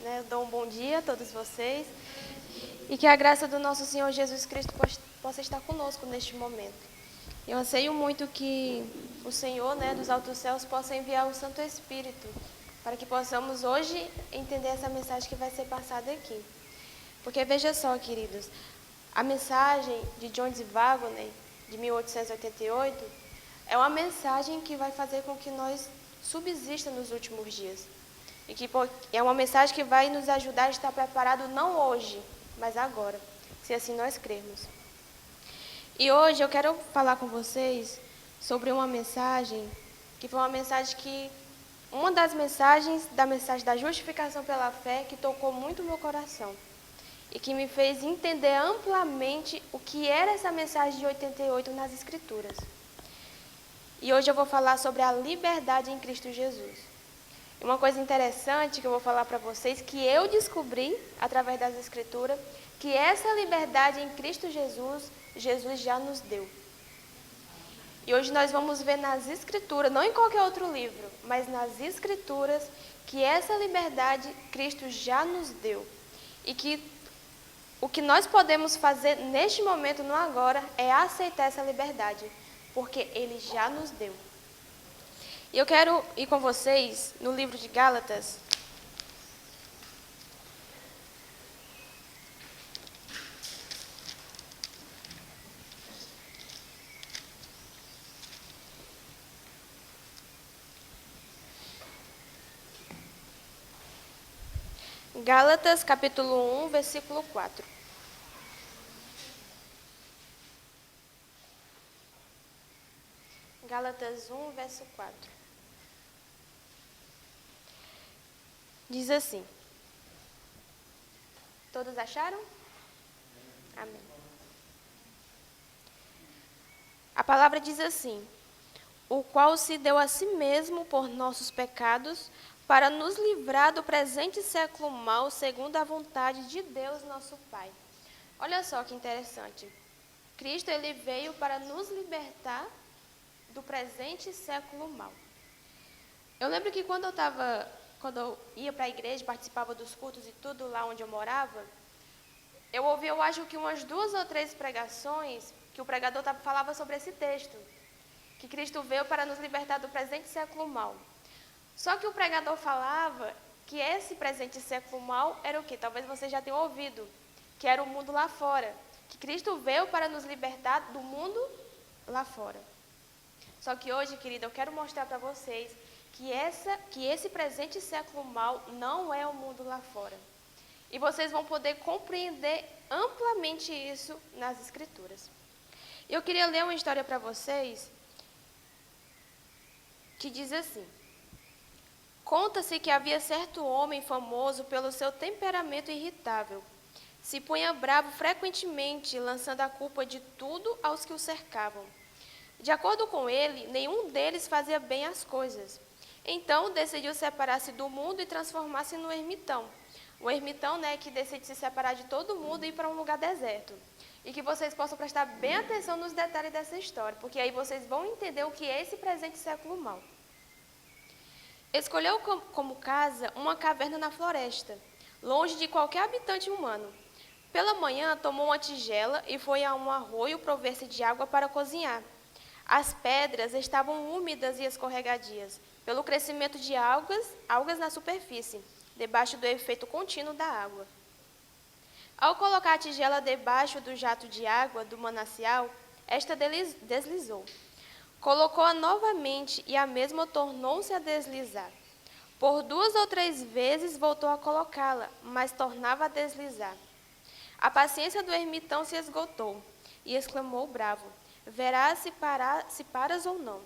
né? Dou um bom dia a todos vocês e que a graça do nosso Senhor Jesus Cristo possa estar conosco neste momento. Eu anseio muito que o Senhor, né, dos altos céus, possa enviar o Santo Espírito para que possamos hoje entender essa mensagem que vai ser passada aqui. Porque veja só, queridos, a mensagem de John de Wagner, de 1888, é uma mensagem que vai fazer com que nós subsista nos últimos dias. E que é uma mensagem que vai nos ajudar a estar preparado não hoje, mas agora, se assim nós crermos. E hoje eu quero falar com vocês sobre uma mensagem que foi uma das mensagens da mensagem da justificação pela fé que tocou muito o meu coração e que me fez entender amplamente o que era essa mensagem de 88 nas Escrituras. E hoje eu vou falar sobre a liberdade em Cristo Jesus. E uma coisa interessante que eu vou falar para vocês, que eu descobri através das Escrituras, que essa liberdade em Cristo Jesus, Jesus já nos deu. E hoje nós vamos ver nas Escrituras, não em qualquer outro livro, mas nas Escrituras, que essa liberdade Cristo já nos deu. E que o que nós podemos fazer neste momento, no agora, é aceitar essa liberdade, porque Ele já nos deu. E eu quero ir com vocês no livro de Gálatas. Gálatas, capítulo 1, versículo 4. Gálatas 1, verso 4. Diz assim. Todos acharam? Amém. A palavra diz assim: o qual se deu a si mesmo por nossos pecados, para nos livrar do presente século mau, segundo a vontade de Deus, nosso Pai. Olha só que interessante. Cristo, ele veio para nos libertar do presente século mau. Eu lembro que quando eu ia para a igreja, participava dos cultos e tudo lá onde eu morava, eu ouvi, eu acho que umas 2 ou 3 pregações que o pregador falava sobre esse texto, que Cristo veio para nos libertar do presente século mau. Só que o pregador falava que esse presente século mau era o quê? Talvez vocês já tenham ouvido, que era o mundo lá fora, que Cristo veio para nos libertar do mundo lá fora. Só que hoje, querida, eu quero mostrar para vocês que esse presente século mau não é o mundo lá fora. E vocês vão poder compreender amplamente isso nas Escrituras. Eu queria ler uma história para vocês que diz assim: conta-se que havia certo homem famoso pelo seu temperamento irritável. Se punha bravo frequentemente, lançando a culpa de tudo aos que o cercavam. De acordo com ele, nenhum deles fazia bem as coisas. Então, decidiu separar-se do mundo e transformar-se no ermitão. O ermitão, né, que decide se separar de todo mundo e ir para um lugar deserto. E que vocês possam prestar bem atenção nos detalhes dessa história, porque aí vocês vão entender o que é esse presente século mau. Escolheu como casa uma caverna na floresta, longe de qualquer habitante humano. Pela manhã, tomou uma tigela e foi a um arroio prover-se de água para cozinhar. As pedras estavam úmidas e escorregadias, pelo crescimento de algas na superfície, debaixo do efeito contínuo da água. Ao colocar a tigela debaixo do jato de água do manancial, esta deslizou. Colocou-a novamente e a mesma tornou-se a deslizar. Por 2 ou 3 vezes voltou a colocá-la, mas tornava a deslizar. A paciência do ermitão se esgotou e exclamou bravo: verás se paras ou não.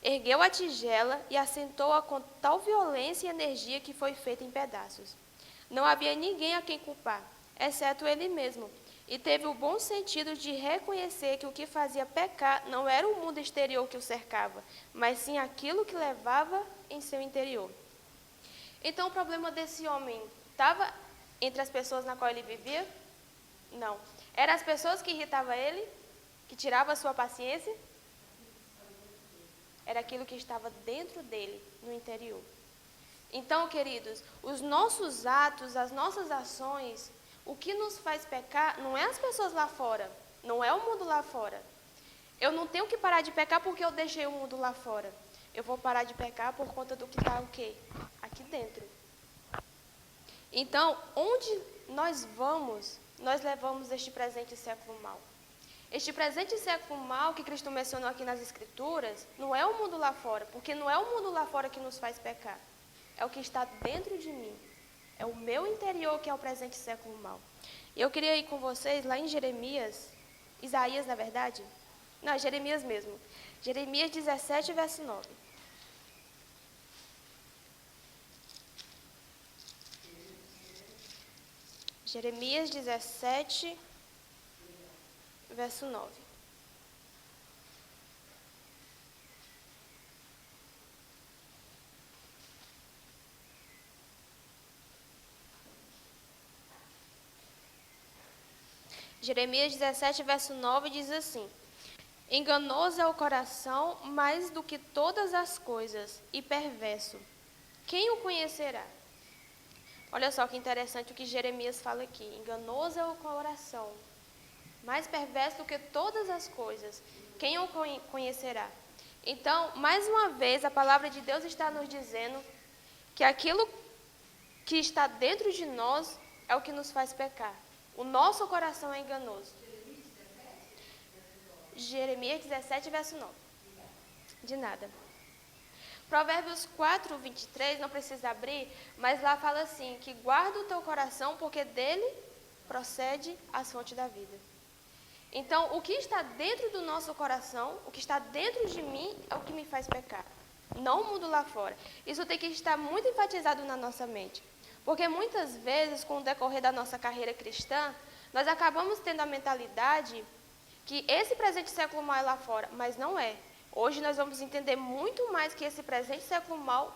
Ergueu a tigela e assentou-a com tal violência e energia que foi feita em pedaços. Não havia ninguém a quem culpar, exceto ele mesmo, e teve o bom sentido de reconhecer que o que fazia pecar não era o mundo exterior que o cercava, mas sim aquilo que levava em seu interior. Então, o problema desse homem estava entre as pessoas na qual ele vivia? Não. Eram as pessoas que irritavam ele? Que tirava a sua paciência? Era aquilo que estava dentro dele, no interior. Então, queridos, os nossos atos, as nossas ações, o que nos faz pecar não é as pessoas lá fora, não é o mundo lá fora. Eu não tenho que parar de pecar porque eu deixei o mundo lá fora. Eu vou parar de pecar por conta do que está o quê? Aqui dentro. Então, onde nós vamos, nós levamos este presente século mal. Este presente século mal que Cristo mencionou aqui nas Escrituras, não é o mundo lá fora, porque não é o mundo lá fora que nos faz pecar. É o que está dentro de mim. É o meu interior que é o presente século mal. E eu queria ir com vocês lá em Jeremias, Isaías, na verdade. Não, Jeremias mesmo. Jeremias 17, verso 9. Jeremias 17, verso 9. Jeremias 17, verso 9 diz assim: enganoso é o coração mais do que todas as coisas, e perverso. Quem o conhecerá? Olha só que interessante o que Jeremias fala aqui. Enganoso é o coração, mais perverso do que todas as coisas. Quem o conhecerá? Então, mais uma vez, a palavra de Deus está nos dizendo que aquilo que está dentro de nós é o que nos faz pecar. O nosso coração é enganoso. Jeremias 17, verso 9. De nada. Provérbios 4, 23, não precisa abrir, mas lá fala assim, que guarda o teu coração, porque dele procede as fontes da vida. Então, o que está dentro do nosso coração, o que está dentro de mim, é o que me faz pecar. Não o mundo lá fora. Isso tem que estar muito enfatizado na nossa mente. Porque muitas vezes, com o decorrer da nossa carreira cristã, nós acabamos tendo a mentalidade que esse presente século mal é lá fora, mas não é. Hoje nós vamos entender muito mais que esse presente século mal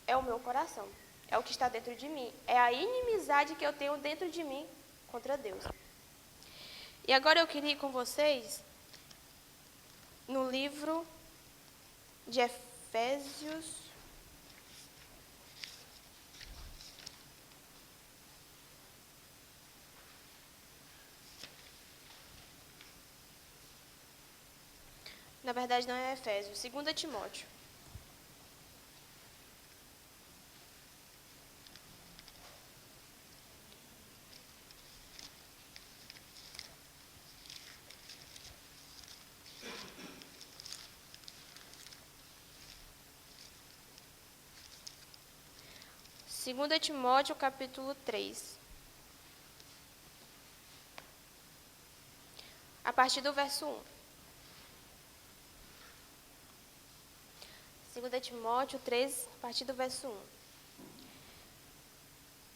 é o meu coração, é o que está dentro de mim, é a inimizade que eu tenho dentro de mim contra Deus. E agora eu queria ir com vocês no livro de Efésios. Na verdade, não é Efésios, 2 Timóteo. Segunda Timóteo, capítulo 3. A partir do verso 1. 2 Timóteo 3, a partir do verso 1.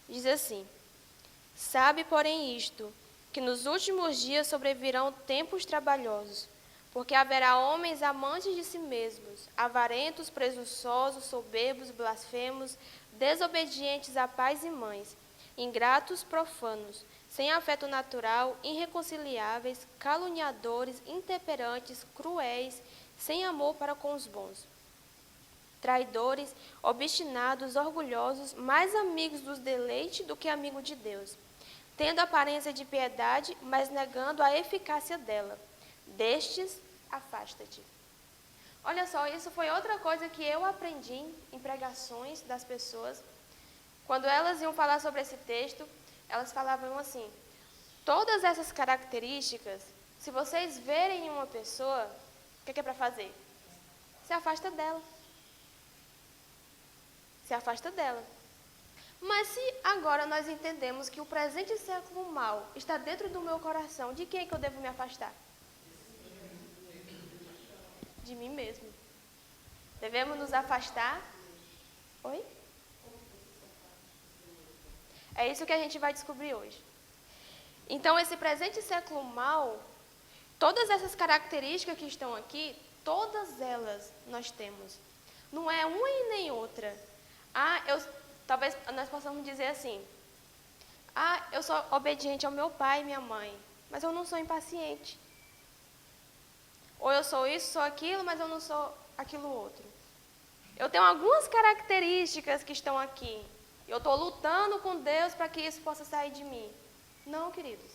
Diz assim: sabe, porém, isto, que nos últimos dias sobrevirão tempos trabalhosos, porque haverá homens amantes de si mesmos, avarentos, presunçosos, soberbos, blasfemos, desobedientes a pais e mães, ingratos, profanos, sem afeto natural, irreconciliáveis, caluniadores, intemperantes, cruéis, sem amor para com os bons, traidores, obstinados, orgulhosos, mais amigos dos deleites do que amigos de Deus, tendo aparência de piedade, mas negando a eficácia dela. Destes, afasta-te. Olha só, isso foi outra coisa que eu aprendi em pregações das pessoas. Quando elas iam falar sobre esse texto, elas falavam assim: todas essas características, se vocês verem em uma pessoa, o que é para fazer? Se afasta dela. Se afasta dela. Mas se agora nós entendemos que o presente século mal está dentro do meu coração, de quem é que eu devo me afastar? De mim mesmo. Devemos nos afastar. Oi? É isso que a gente vai descobrir hoje. Então, esse presente século mal, todas essas características que estão aqui, todas elas nós temos. Não é uma e nem outra. Talvez nós possamos dizer assim: eu sou obediente ao meu pai e minha mãe, mas eu não sou impaciente. Ou eu sou isso, sou aquilo, mas eu não sou aquilo outro. eu tenho algumas características que estão aqui. Eu estou lutando com Deus para que isso possa sair de mim. Não, queridos.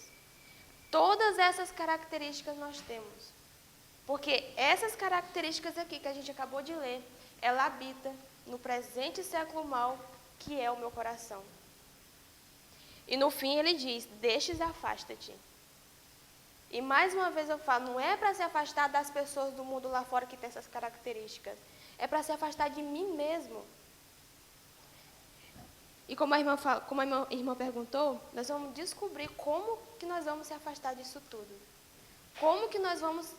Todas essas características nós temos. Porque essas características aqui que a gente acabou de ler, ela habita no presente século mal, que é o meu coração. E no fim ele diz, deixes afasta-te. E mais uma vez eu falo, não é para se afastar das pessoas do mundo lá fora que tem essas características. É para se afastar de mim mesmo. E como a irmã perguntou, nós vamos descobrir como que nós vamos se afastar disso tudo. Como que nós vamos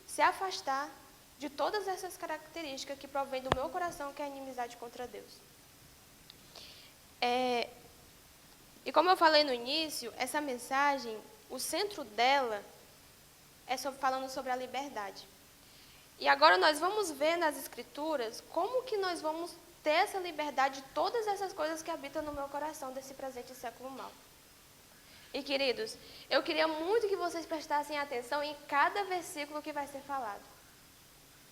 se afastar de todas essas características que provêm do meu coração, que é a inimizade contra Deus. E como eu falei no início, essa mensagem, o centro dela é falando sobre a liberdade. E agora nós vamos ver nas Escrituras como que nós vamos ter essa liberdade de todas essas coisas que habitam no meu coração desse presente século mal. E queridos, eu queria muito que vocês prestassem atenção em cada versículo que vai ser falado.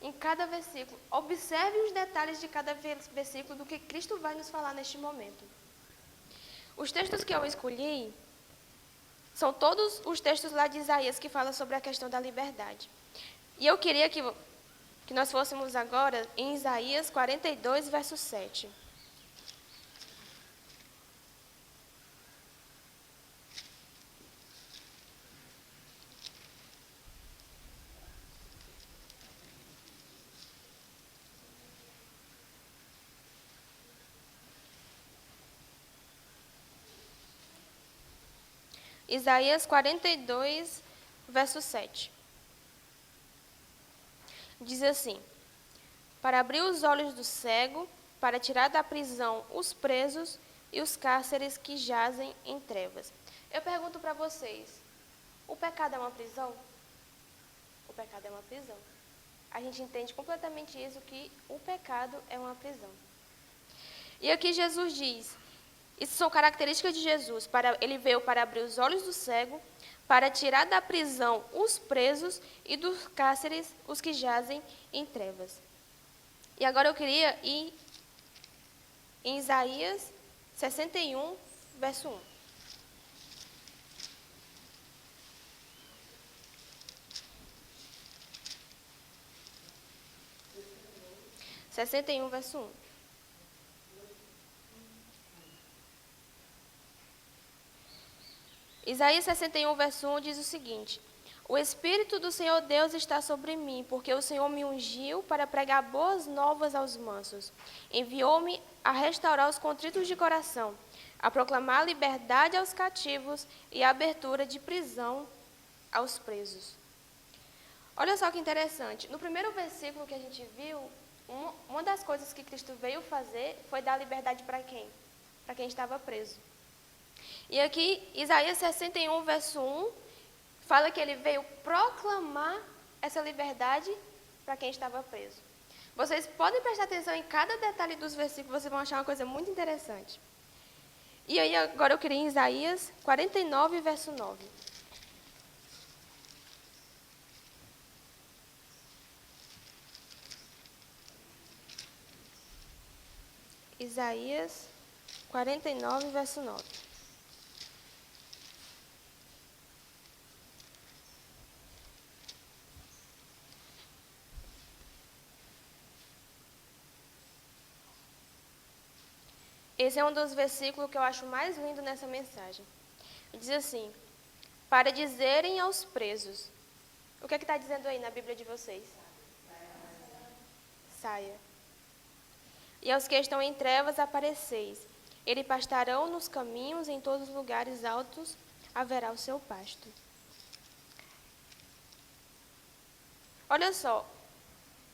Em cada versículo. Observe os detalhes de cada versículo do que Cristo vai nos falar neste momento. Os textos que eu escolhi são todos os textos lá de Isaías que falam sobre a questão da liberdade. E eu queria que nós fôssemos agora em Isaías 42, verso 7. Isaías 42, verso 7. Diz assim: para abrir os olhos do cego, para tirar da prisão os presos e os cárceres que jazem em trevas. Eu pergunto para vocês, o pecado é uma prisão? O pecado é uma prisão. A gente entende completamente isso, que o pecado é uma prisão. E aqui Jesus diz, isso são características de Jesus. Ele veio para abrir os olhos do cego, para tirar da prisão os presos e dos cárceres os que jazem em trevas. E agora eu queria ir em Isaías 61, verso 1. Verso 1. Isaías 61, verso 1 diz o seguinte: o Espírito do Senhor Deus está sobre mim, porque o Senhor me ungiu para pregar boas novas aos mansos. Enviou-me a restaurar os contritos de coração, a proclamar liberdade aos cativos e a abertura de prisão aos presos. Olha só que interessante. No primeiro versículo que a gente viu, uma das coisas que Cristo veio fazer foi dar liberdade para quem? Para quem estava preso. E aqui, Isaías 61, verso 1, fala que ele veio proclamar essa liberdade para quem estava preso. Vocês podem prestar atenção em cada detalhe dos versículos, vocês vão achar uma coisa muito interessante. E aí, agora eu queria em Isaías 49, verso 9. Isaías 49, verso 9. Esse é um dos versículos que eu acho mais lindo nessa mensagem. Diz assim: para dizerem aos presos. O que é que está dizendo aí na Bíblia de vocês? Saia. E aos que estão em trevas apareceis. Eles pastarão nos caminhos, em todos os lugares altos haverá o seu pasto. Olha só,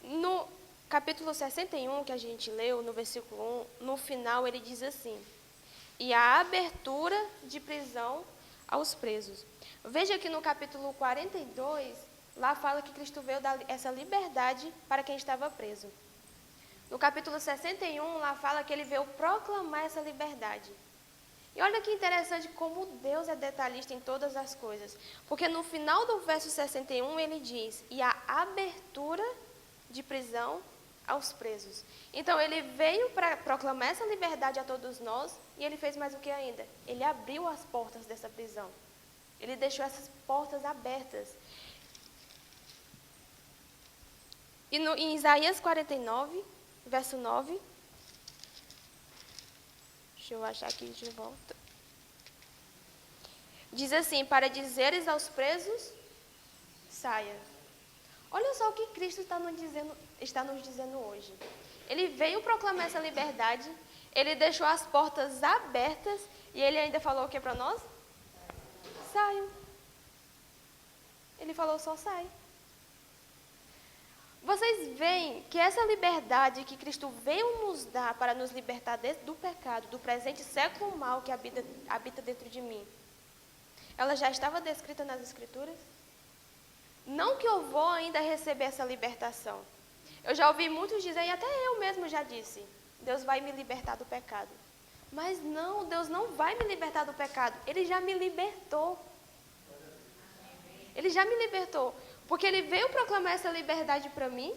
no capítulo 61 que a gente leu, no versículo 1, no final ele diz assim: e a abertura de prisão aos presos. Veja que no capítulo 42, lá fala que Cristo veio dar essa liberdade para quem estava preso. No capítulo 61, lá fala que ele veio proclamar essa liberdade. E olha que interessante como Deus é detalhista em todas as coisas. Porque no final do verso 61 ele diz: e a abertura de prisão aos presos. Então, ele veio para proclamar essa liberdade a todos nós, e ele fez mais o que ainda? Ele abriu as portas dessa prisão. Ele deixou essas portas abertas. E em Isaías 49, verso 9, deixa eu achar aqui de volta. Diz assim: para dizeres aos presos, saia. Olha só o que Cristo está nos dizendo hoje. Ele veio proclamar essa liberdade, ele deixou as portas abertas, e ele ainda falou o que para nós? Saiam. Ele falou só sai. Vocês veem que essa liberdade que Cristo veio nos dar para nos libertar do pecado, do presente século mal que habita dentro de mim, ela já estava descrita nas Escrituras? Não que eu vou ainda receber essa libertação. Eu já ouvi muitos dizer, e até eu mesmo já disse, Deus vai me libertar do pecado. Mas não, Deus não vai me libertar do pecado. Ele já me libertou. Ele já me libertou. Porque ele veio proclamar essa liberdade para mim.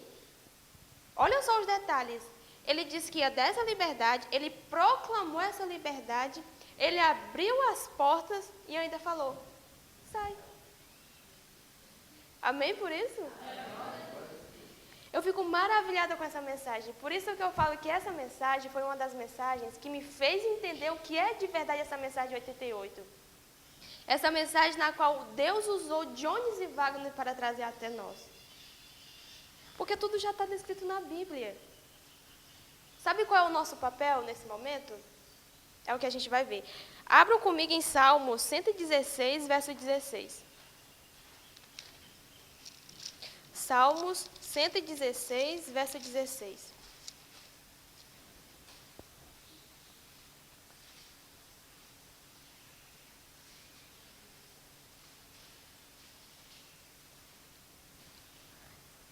Olha só os detalhes. Ele disse que ia dar essa liberdade, ele proclamou essa liberdade, ele abriu as portas e ainda falou, sai. Amém por isso? Eu fico maravilhada com essa mensagem. Por isso que eu falo que essa mensagem foi uma das mensagens que me fez entender o que é de verdade essa mensagem de 88. Essa mensagem na qual Deus usou Jones e Wagner para trazer até nós. Porque tudo já está descrito na Bíblia. Sabe qual é o nosso papel nesse momento? É o que a gente vai ver. Abram comigo em Salmos 116, verso 16. Salmos 116, verso 16.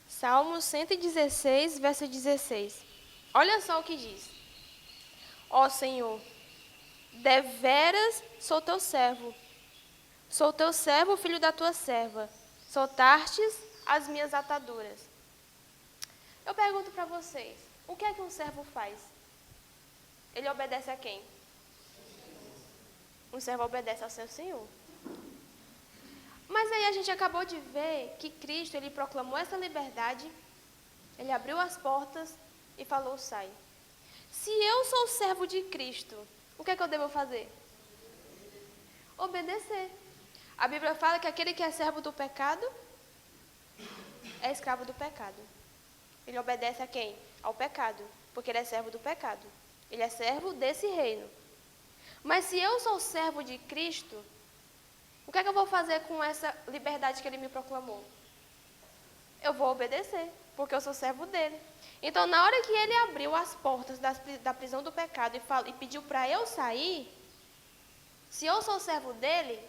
Salmos 116, verso 16. Olha só o que diz. Ó Senhor, deveras sou teu servo. Sou teu servo, filho da tua serva. Soltastes as minhas ataduras. Eu pergunto para vocês, o que é que um servo faz? Ele obedece a quem? Um servo obedece ao seu Senhor. Mas aí a gente acabou de ver que Cristo, ele proclamou essa liberdade, ele abriu as portas e falou, sai. Se eu sou servo de Cristo, o que é que eu devo fazer? Obedecer. A Bíblia fala que aquele que é servo do pecado é escravo do pecado. Ele obedece a quem? Ao pecado, porque ele é servo do pecado. Ele é servo desse reino. Mas se eu sou servo de Cristo, o que é que eu vou fazer com essa liberdade que ele me proclamou? Eu vou obedecer, porque eu sou servo dele. Então, na hora que ele abriu as portas da prisão do pecado e pediu para eu sair, se eu sou servo dele,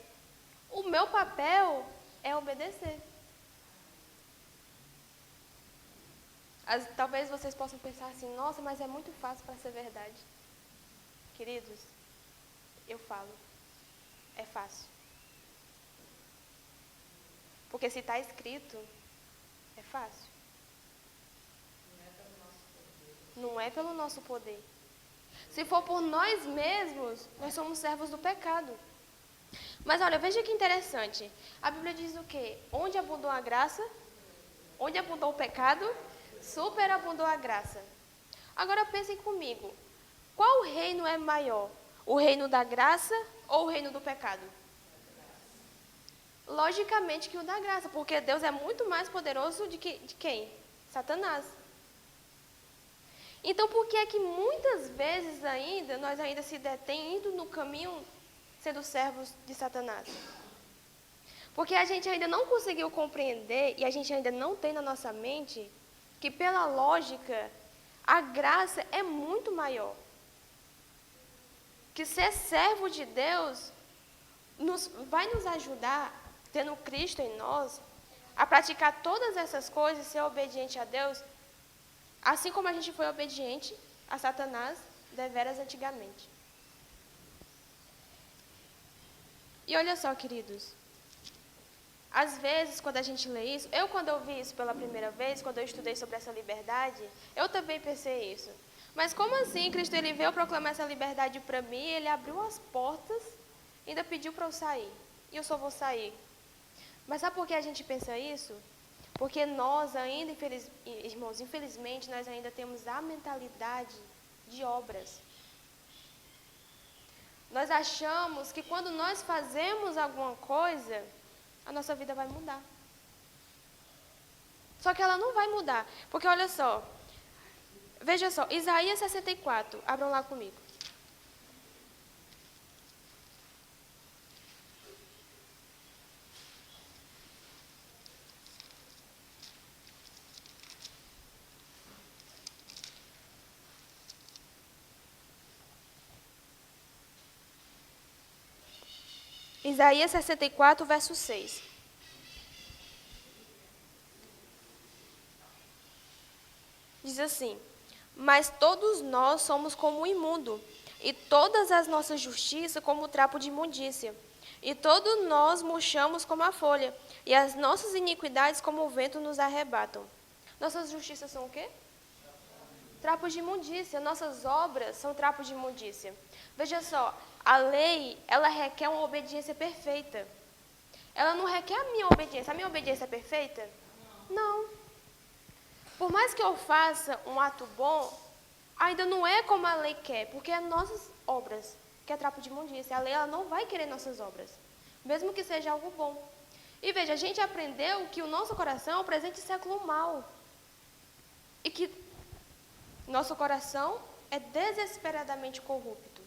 o meu papel é obedecer. Talvez vocês possam pensar assim, nossa, mas é muito fácil para ser verdade. Queridos, eu falo, é fácil. Porque se está escrito, é fácil. Não é pelo nosso poder. Se for por nós mesmos, nós somos servos do pecado. Mas olha, veja que interessante. A Bíblia diz o quê? Onde abundou a graça, onde abundou o pecado, superabundou a graça. Agora pensem comigo. Qual reino é maior? O reino da graça ou o reino do pecado? Logicamente que o da graça, porque Deus é muito mais poderoso de quem? Satanás. Então, por que é que muitas vezes ainda, nós ainda se detém indo no caminho sendo servos de Satanás? Porque a gente ainda não conseguiu compreender e a gente ainda não tem na nossa mente que, pela lógica, a graça é muito maior. Que ser servo de Deus vai nos ajudar, tendo Cristo em nós, a praticar todas essas coisas, ser obediente a Deus, assim como a gente foi obediente a Satanás deveras antigamente. E olha só, queridos, às vezes, quando a gente lê isso, quando eu vi isso pela primeira vez, quando eu estudei sobre essa liberdade, eu também pensei isso. Mas como assim Cristo ele veio proclamar essa liberdade para mim, ele abriu as portas, ainda pediu para eu sair, e eu só vou sair. Mas sabe por que a gente pensa isso? Porque nós ainda, irmãos, infelizmente, nós ainda temos a mentalidade de obras. Nós achamos que quando nós fazemos alguma coisa, a nossa vida vai mudar. Só que ela não vai mudar. Porque olha só, veja só, Isaías 64, abram lá comigo. Isaías 64, verso 6. Diz assim: mas todos nós somos como o imundo, e todas as nossas justiças como o trapo de imundícia. E todos nós murchamos como a folha, e as nossas iniquidades como o vento nos arrebatam. Nossas justiças são o quê? Trapos de imundícia. Nossas obras são trapos de imundícia. Veja só, a lei, ela requer uma obediência perfeita. Ela não requer a minha obediência. A minha obediência é perfeita? Não. Por mais que eu faça um ato bom, ainda não é como a lei quer, porque é nossas obras, que é trapo de imundícia. A lei ela não vai querer nossas obras, mesmo que seja algo bom. E veja, a gente aprendeu que o nosso coração é um presente século mau. E que nosso coração é desesperadamente corrupto.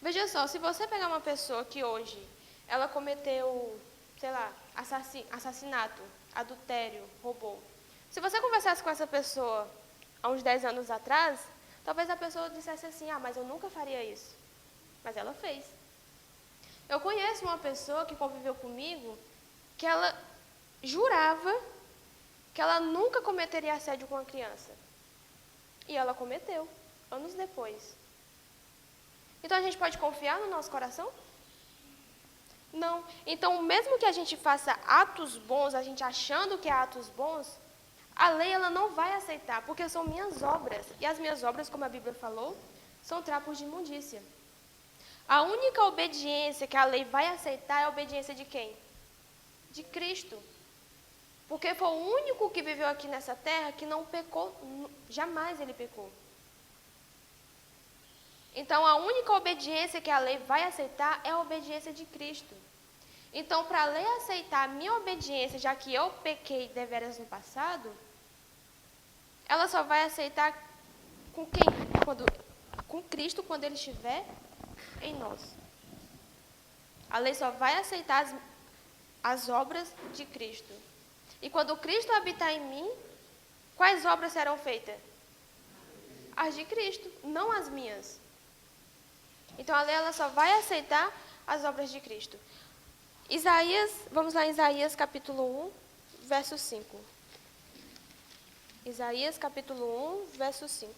Veja só, se você pegar uma pessoa que hoje, ela cometeu, sei lá, assassinato, adultério, roubou. Se você conversasse com essa pessoa há uns 10 anos atrás, talvez a pessoa dissesse assim, mas eu nunca faria isso. Mas ela fez. Eu conheço uma pessoa que conviveu comigo, que ela jurava que ela nunca cometeria assédio com uma criança. E ela cometeu, anos depois. Então a gente pode confiar no nosso coração? Não. Então, mesmo que a gente faça atos bons, a gente achando que é atos bons, a lei ela não vai aceitar, porque são minhas obras. E as minhas obras, como a Bíblia falou, são trapos de imundícia. A única obediência que a lei vai aceitar é a obediência de quem? De Cristo. Porque foi o único que viveu aqui nessa terra que não pecou, jamais ele pecou. Então, a única obediência que a lei vai aceitar é a obediência de Cristo. Então, para a lei aceitar a minha obediência, já que eu pequei deveras no passado, ela só vai aceitar com quem? Com Cristo, quando ele estiver em nós. A lei só vai aceitar as obras de Cristo. E quando Cristo habitar em mim, quais obras serão feitas? As de Cristo, não as minhas. Então a lei ela só vai aceitar as obras de Cristo. Vamos lá em Isaías capítulo 1, verso 5. Isaías capítulo 1, verso 5.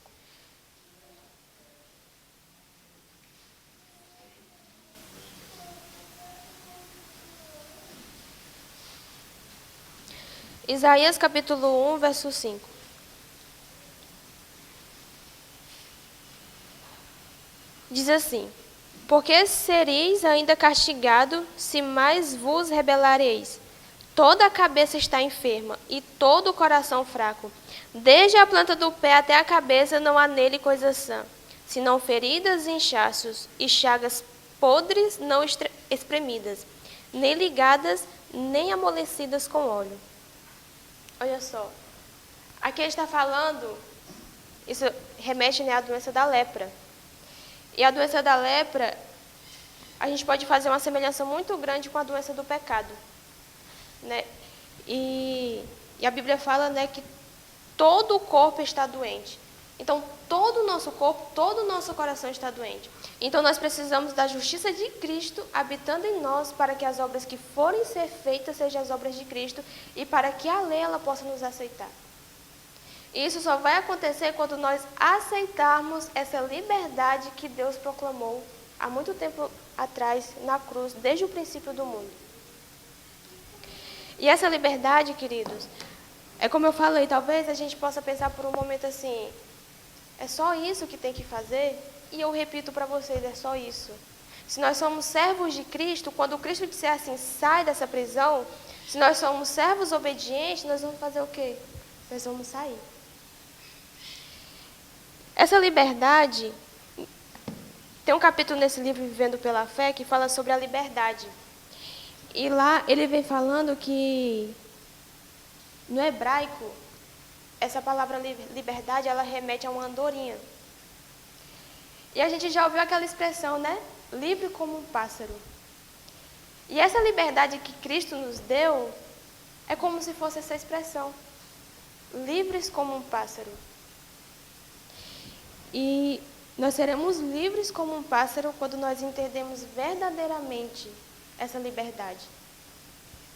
Isaías capítulo 1, verso 5. Diz assim: porque sereis ainda castigado, se mais vos rebelareis. Toda a cabeça está enferma, e todo o coração fraco. Desde a planta do pé até a cabeça não há nele coisa sã, senão feridas e inchaços, e chagas podres não espremidas, nem ligadas, nem amolecidas com óleo. Olha só, aqui ele está falando, isso remete à doença da lepra. E a doença da lepra, a gente pode fazer uma semelhança muito grande com a doença do pecado. Né? E a Bíblia fala, né, que todo o corpo está doente. Então, todo o nosso corpo, todo o nosso coração está doente. Então, nós precisamos da justiça de Cristo habitando em nós para que as obras que forem ser feitas sejam as obras de Cristo e para que a lei ela possa nos aceitar. E isso só vai acontecer quando nós aceitarmos essa liberdade que Deus proclamou há muito tempo atrás na cruz, desde o princípio do mundo. E essa liberdade, queridos, é como eu falei, talvez a gente possa pensar por um momento assim, é só isso que tem que fazer? E eu repito para vocês, é só isso. Se nós somos servos de Cristo, quando Cristo disser assim, sai dessa prisão, se nós somos servos obedientes, nós vamos fazer o quê? Nós vamos sair. Essa liberdade, tem um capítulo nesse livro, Vivendo pela Fé, que fala sobre a liberdade. E lá ele vem falando que, no hebraico, essa palavra liberdade, ela remete a uma andorinha. E a gente já ouviu aquela expressão, né? Livre como um pássaro. E essa liberdade que Cristo nos deu, é como se fosse essa expressão. Livres como um pássaro. E nós seremos livres como um pássaro quando nós entendemos verdadeiramente essa liberdade.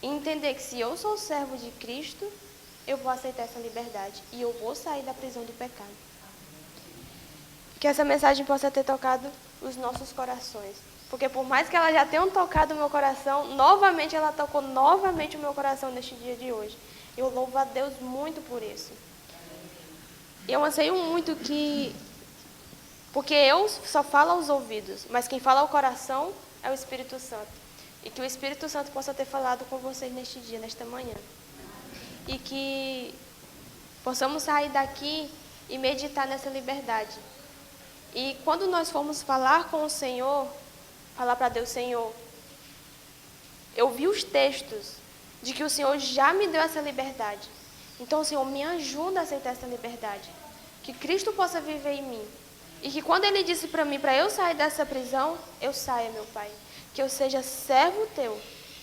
E entender que se eu sou servo de Cristo, eu vou aceitar essa liberdade e eu vou sair da prisão do pecado. Que essa mensagem possa ter tocado os nossos corações. Porque por mais que ela já tenha tocado o meu coração, novamente ela tocou novamente o meu coração neste dia de hoje. Eu louvo a Deus muito por isso. E eu anseio muito que... Porque eu só falo aos ouvidos, mas quem fala ao coração é o Espírito Santo. E que o Espírito Santo possa ter falado com vocês neste dia, nesta manhã. E que possamos sair daqui e meditar nessa liberdade. E quando nós formos falar com o Senhor, falar para Deus, Senhor, eu vi os textos de que o Senhor já me deu essa liberdade. Então, Senhor, me ajuda a aceitar essa liberdade. Que Cristo possa viver em mim. E que quando Ele disse para mim, para eu sair dessa prisão, eu saia, meu Pai. Que eu seja servo Teu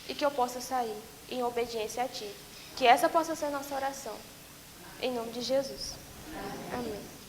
e que eu possa sair em obediência a Ti. Que essa possa ser a nossa oração. Em nome de Jesus. Amém.